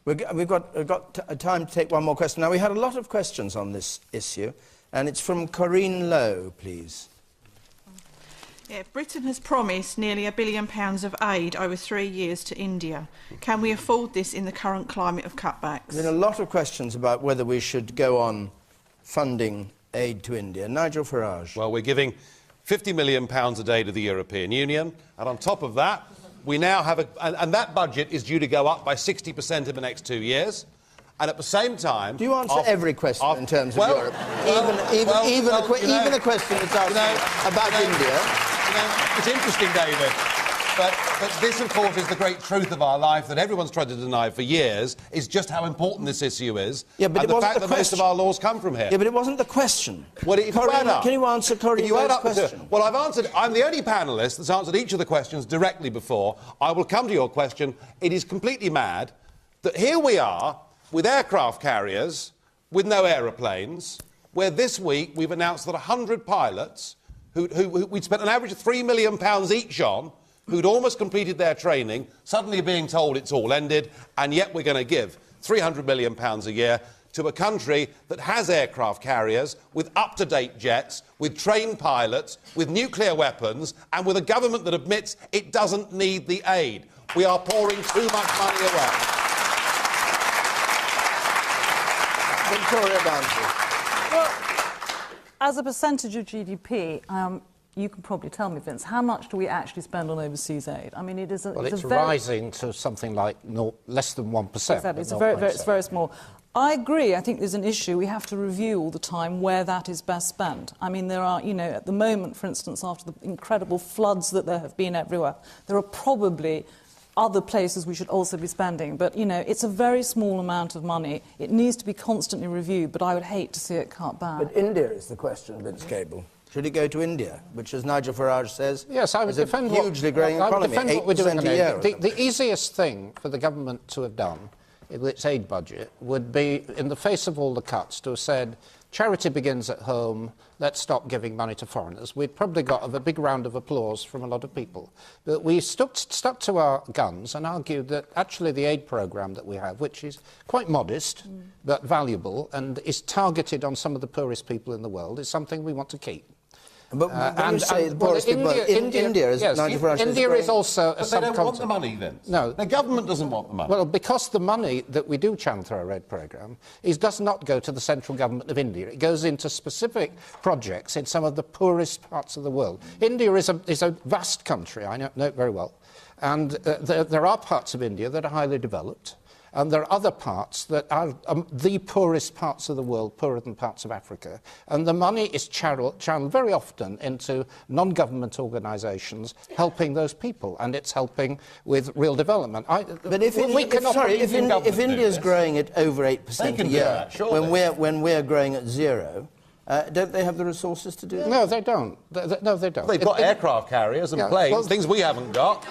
We've got time to take one more question. Now, we had a lot of questions on this issue, and it's from Corinne Lowe, please. Yeah, Britain has promised nearly £1 billion of aid over 3 years to India. Can we afford this in the current climate of cutbacks? There's been a lot of questions about whether we should go on funding aid to India. Nigel Farage. Well, we're giving £50 million a day to the European Union, and on top of that, we now have and that budget is due to go up by 60% in the next 2 years. And at the same time... Do you answer every question in terms of Europe? Even a question that's asked about India? It's interesting, David. But this, of course, is the great truth of our life that everyone's tried to deny for years, is just how important this issue is. Yeah, but and the fact that most of our laws come from here. Yeah, but it wasn't the question. Well, can you answer Corinne's question? Well, I've answered... I'm the only panellist that's answered each of the questions directly before. I will come to your question. It is completely mad that here we are with aircraft carriers, with no aeroplanes, where this week we've announced that 100 pilots, who we'd spent an average of £3 million each on, who'd almost completed their training, suddenly being told it's all ended, and yet we're going to give £300 million a year to a country that has aircraft carriers, with up-to-date jets, with trained pilots, with nuclear weapons, and with a government that admits it doesn't need the aid. We are pouring too much money away. Victoria Barnsley. Well, as a percentage of GDP, you can probably tell me, Vince, how much do we actually spend on overseas aid? I mean, it is it's rising to something like less than 1%. Exactly, it's very small. I agree. I think there's an issue. We have to review all the time where that is best spent. I mean, there are, at the moment, for instance, after the incredible floods that there have been everywhere, there are probably other places we should also be spending. But, it's a very small amount of money. It needs to be constantly reviewed, but I would hate to see it cut back. But India is the question, Vince Cable. Should it go to India, which, as Nigel Farage says, yes, I would defend a hugely growing economy, 8% a year? The easiest thing for the government to have done with its aid budget would be, in the face of all the cuts, to have said, charity begins at home, let's stop giving money to foreigners. We'd probably got a big round of applause from a lot of people. But we stuck to our guns and argued that actually the aid programme that we have, which is quite modest but valuable and is targeted on some of the poorest people in the world, is something we want to keep. But when you say the poorest people, India is... Yes, India is also a subcontinent. But they don't want the money, then? No. The government doesn't want the money. Well, because the money that we do channel through our aid programme does not go to the central government of India. It goes into specific projects in some of the poorest parts of the world. India is a vast country, I know it very well. And there are parts of India that are highly developed. And there are other parts that are the poorest parts of the world, poorer than parts of Africa. And the money is channeled very often into non-government organisations helping those people, and it's helping with real development. But if India's growing at over 8% a year, when we're growing at 0%, don't they have the resources to do that? No, they don't. No, they don't. They've got aircraft carriers and planes, things we haven't got.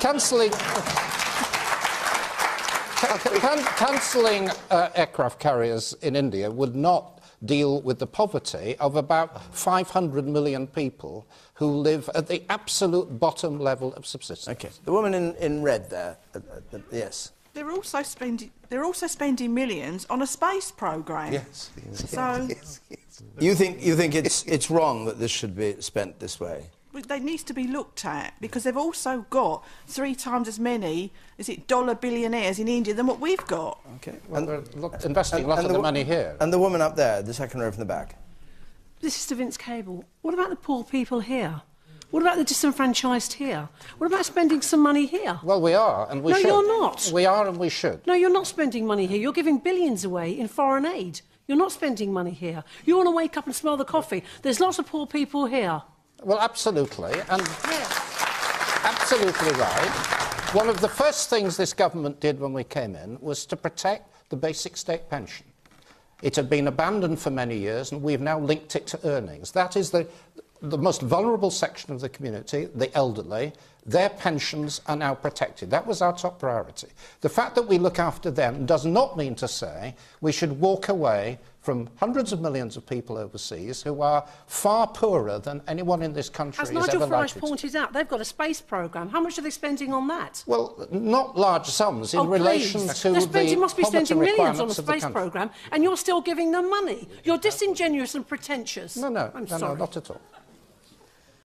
Cancelling aircraft carriers in India would not deal with the poverty of about 500 million people who live at the absolute bottom level of subsistence. OK. The woman in red there, yes. They're also spending millions on a space programme. Yes. So you think it's wrong that this should be spent this way? They need to be looked at, because they've also got 3 times as many, dollar billionaires in India than what we've got. OK. Well, they're investing a lot of the money here. And the woman up there, the second row from the back. This is to Vince Cable. What about the poor people here? What about the disenfranchised here? What about spending some money here? Well, we are, and we should. No, you're not. We are, and we should. No, you're not spending money here. You're giving billions away in foreign aid. You're not spending money here. You want to wake up and smell the coffee. There's lots of poor people here. Well, absolutely, and absolutely right. One of the first things this government did when we came in was to protect the basic state pension. It had been abandoned for many years, and we've now linked it to earnings. That is the most vulnerable section of the community, the elderly, Their pensions are now protected. That was our top priority. The fact that we look after them does not mean to say we should walk away from hundreds of millions of people overseas who are far poorer than anyone in this country As is ever Nigel Farage likely to. pointed out, they've got a space programme. How much are they spending on that? Well, not large sums in relation please. to They must be poverty spending millions on a requirements of the space country. programme, and you're still giving them money. You're disingenuous and pretentious. No, I'm no, sorry. not at all.